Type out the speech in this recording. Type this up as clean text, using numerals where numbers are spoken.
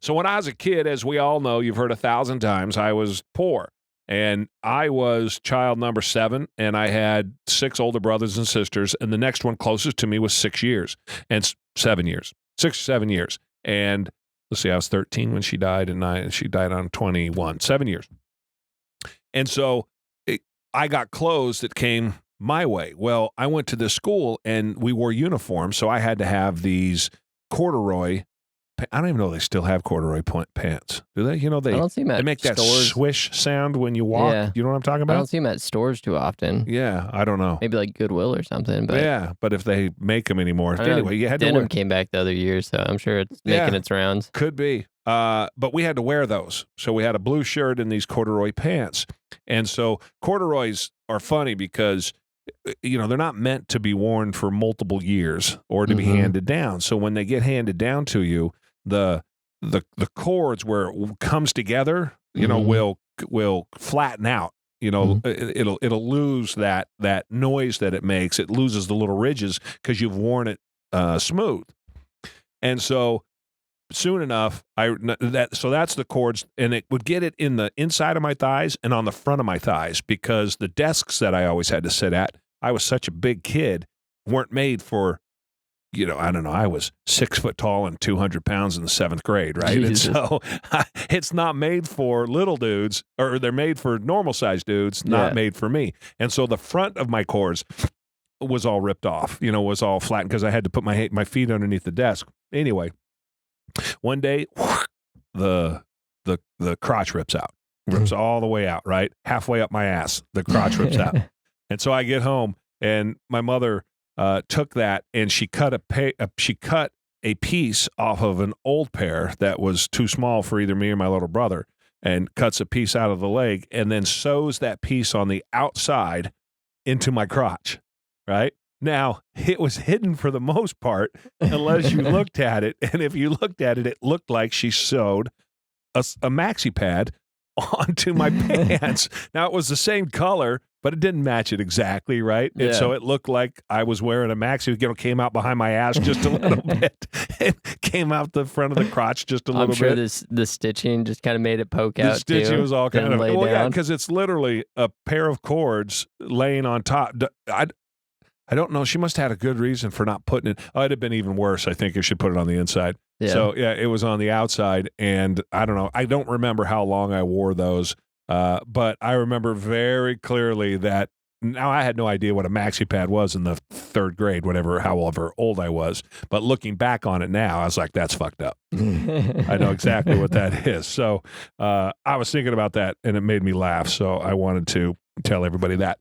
So when I was a kid, as we all know, you've heard 1,000 times, I was poor. And I was child number 7, and I had 6 older brothers and sisters, and the next one closest to me was 6 years, and 7 years, 6 or 7 years. And let's see, I was 13 when she died, and she died on 21, 7 years. And so I got clothes that came my way. Well, I went to this school, and we wore uniforms, so I had to have these corduroy. I don't even know if they still have corduroy pants. Do they? You know, I don't see them at they make that stores. swish sound when you walk. Yeah. You know what I'm talking I about? don't see them at stores too often. Yeah, I don't know. Maybe like Goodwill or something. But Yeah, but if they make them anymore. I don't know, Anyway, you had to denim wear. came back the other year, so I'm sure it's making its rounds. Could be. But we had to wear those. So we had a blue shirt and these corduroy pants. And so corduroys are funny because, you know, they're not meant to be worn for multiple years or to be handed down. So when they get handed down to you, the cords where it comes together, you know, will flatten out. You know, it'll lose that noise that it makes. It loses the little ridges because you've worn it smooth. And so soon enough, so that's the cords, and it would get it in the inside of my thighs and on the front of my thighs because the desks that I always had to sit at, I was such a big kid, weren't made for, you know, I don't know, I was 6 foot tall and 200 pounds in the 7th grade, right? Jesus. And so it's not made for little dudes, or they're made for normal sized dudes, not made for me. And so the front of my cords was all ripped off, you know, was all flattened because I had to put my feet underneath the desk. Anyway, one day, the crotch rips all the way out, right? Halfway up my ass, the crotch rips out. And so I get home, and my mother took that, and she cut a piece off of an old pair that was too small for either me or my little brother, and cuts a piece out of the leg, and then sews that piece on the outside into my crotch, right? Now, it was hidden for the most part unless you looked at it. And if you looked at it, it looked like she sewed a Maxi-Pad onto my pants. Now, it was the same color, but it didn't match it exactly, right? And so it looked like I was wearing a maxi, you know, came out behind my ass just a little bit and came out the front of the crotch just a little bit. I'm sure the stitching just kind of made it poke out, The stitching was all kind of, lay down. because it's literally a pair of cords laying on top. I don't know. She must have had a good reason for not putting it. Oh, it'd have been even worse, I think, if she put it on the inside. Yeah. So, yeah, it was on the outside, and I don't know. I don't remember how long I wore those, but I remember very clearly that now I had no idea what a Maxi-Pad was in the 3rd grade, however old I was. But looking back on it now, I was like, that's fucked up. I know exactly what that is. So I was thinking about that, and it made me laugh, so I wanted to tell everybody that.